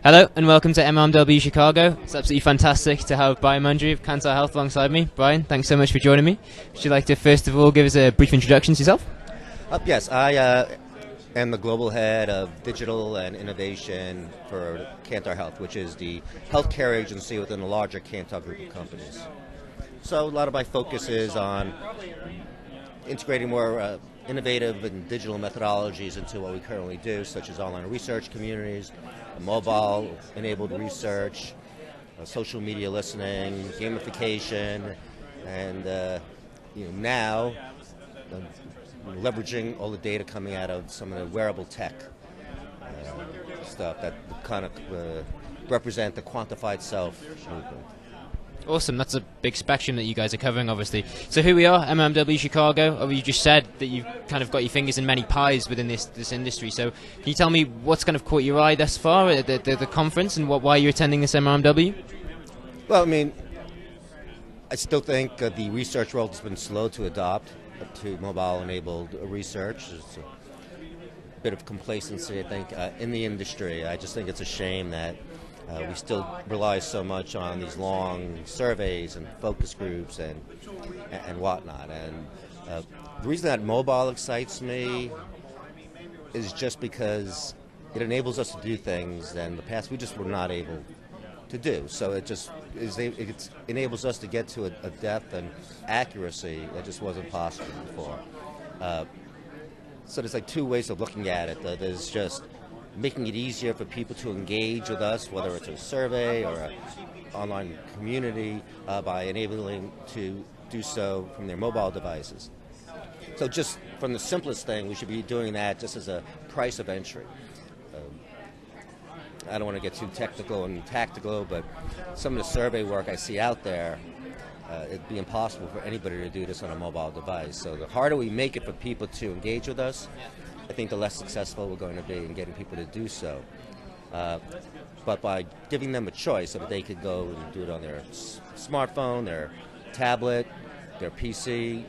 Hello and welcome to MRMW Chicago. It's absolutely fantastic to have Brian Mondry of Kantar Health alongside me. Brian, thanks so much for joining me. Would you like to first of all give us a brief introduction to yourself? Yes, I am the global head of digital and innovation for Kantar Health, which is the healthcare agency within the larger Kantar group of companies. So a lot of my focus is on integrating more innovative and digital methodologies into what we currently do, such as online research communities, mobile-enabled research, social media listening, gamification, and now leveraging all the data coming out of some of the wearable tech stuff that kind of represent the quantified self movement. Awesome, that's a big spectrum that you guys are covering, obviously. So here we are, MRMW Chicago. You just said that you've kind of got your fingers in many pies within this industry. So can you tell me what's kind of caught your eye thus far at the conference and why you're attending this MRMW? Well, I mean, I still think the research world has been slow to adopt to mobile-enabled research. There's a bit of complacency, I think, in the industry. I just think it's a shame that we still rely so much on these long surveys and focus groups and whatnot. And the reason that mobile excites me is just because it enables us to do things that in the past we just were not able to do. So it enables us to get to a depth and accuracy that just wasn't possible before. So there's like two ways of looking at it. There's just making it easier for people to engage with us, whether it's a survey or an online community, by enabling to do so from their mobile devices. So just from the simplest thing, we should be doing that just as a price of entry. I don't want to get too technical and tactical, but some of the survey work I see out there, it'd be impossible for anybody to do this on a mobile device. So the harder we make it for people to engage with us, I think the less successful we're going to be in getting people to do so. But by giving them a choice so that they could go and do it on their smartphone, their tablet, their PC,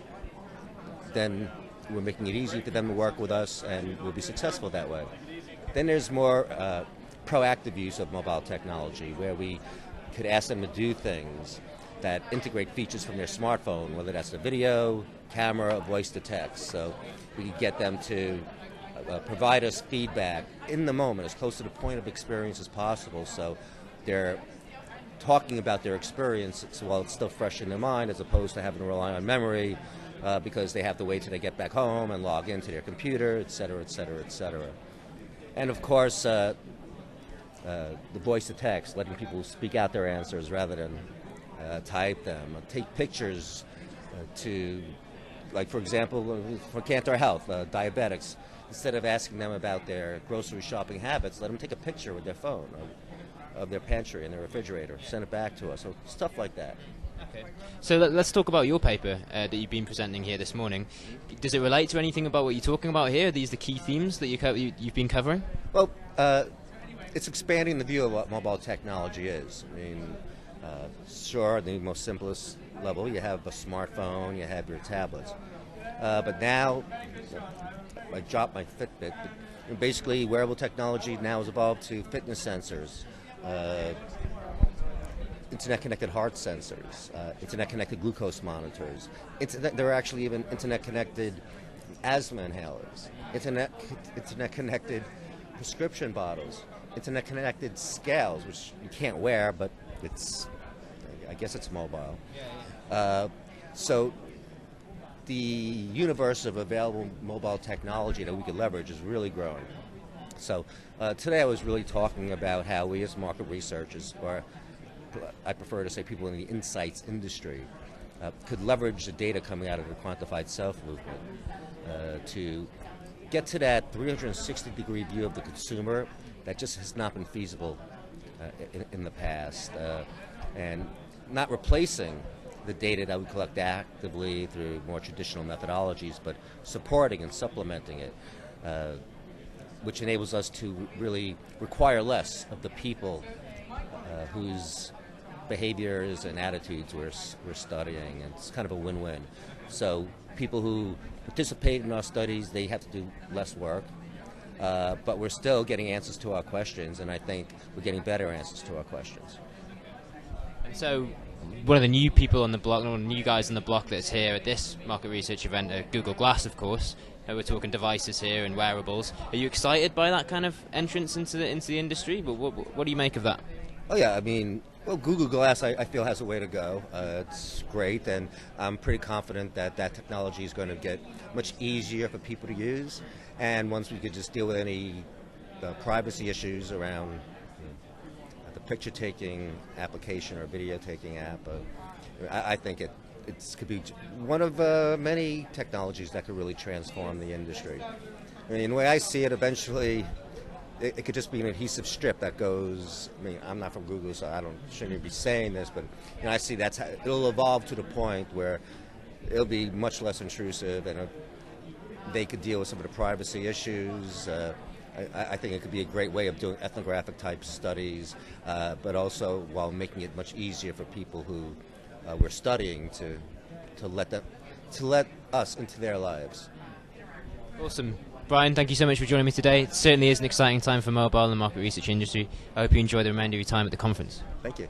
then we're making it easy for them to work with us and we'll be successful that way. Then there's more proactive use of mobile technology where we could ask them to do things that integrate features from their smartphone, whether that's the video, camera, voice to text. So we could get them to provide us feedback in the moment, as close to the point of experience as possible, so they're talking about their experience while it's still fresh in their mind, as opposed to having to rely on memory because they have to wait till they get back home and log into their computer, et cetera, et cetera, et cetera. And of course, the voice to text, letting people speak out their answers rather than type them. Take pictures like for example, for Kantar Health, diabetics, instead of asking them about their grocery shopping habits, let them take a picture with their phone of their pantry and their refrigerator, send it back to us, so stuff like that. Okay. So let's talk about your paper that you've been presenting here this morning. Does it relate to anything about what you're talking about here? Are these the key themes that you've been covering? Well, it's expanding the view of what mobile technology is. I mean, sure, the most simplest level, you have a smartphone, you have your tablets. But now, I dropped my Fitbit. But basically, wearable technology now has evolved to fitness sensors, internet-connected heart sensors, internet-connected glucose monitors. There are actually even internet-connected asthma inhalers, internet-connected prescription bottles, internet-connected scales, which you can't wear, but I guess it's mobile. So the universe of available mobile technology that we could leverage is really growing. So today I was really talking about how we as market researchers, or I prefer to say people in the insights industry, could leverage the data coming out of the quantified self movement to get to that 360-degree view of the consumer that just has not been feasible in the past, and not replacing the data that we collect actively through more traditional methodologies, but supporting and supplementing it, which enables us to really require less of the people whose behaviors and attitudes we're studying, and it's kind of a win-win. So people who participate in our studies, they have to do less work. but we're still getting answers to our questions, and I think we're getting better answers to our questions. And so, one of the new people on the block, one of the new guys on the block that's here at this market research event, Google Glass, of course. We're talking devices here and wearables. Are you excited by that kind of entrance into the industry? But what do you make of that? Oh yeah, I mean, well, Google Glass I feel has a way to go. It's great, and I'm pretty confident that that technology is going to get much easier for people to use. And once we could just deal with any privacy issues around the picture-taking application or video-taking app, I think it could be one of many technologies that could really transform the industry. I mean, the way I see it, eventually, it could just be an adhesive strip that goes. I mean, I'm not from Google, so shouldn't even be saying this, but I see it'll evolve to the point where it'll be much less intrusive, and they could deal with some of the privacy issues. I think it could be a great way of doing ethnographic type studies, but also while making it much easier for people who we're studying to let us into their lives. Awesome. Brian, thank you so much for joining me today. It certainly is an exciting time for mobile and the market research industry. I hope you enjoy the remainder of your time at the conference. Thank you.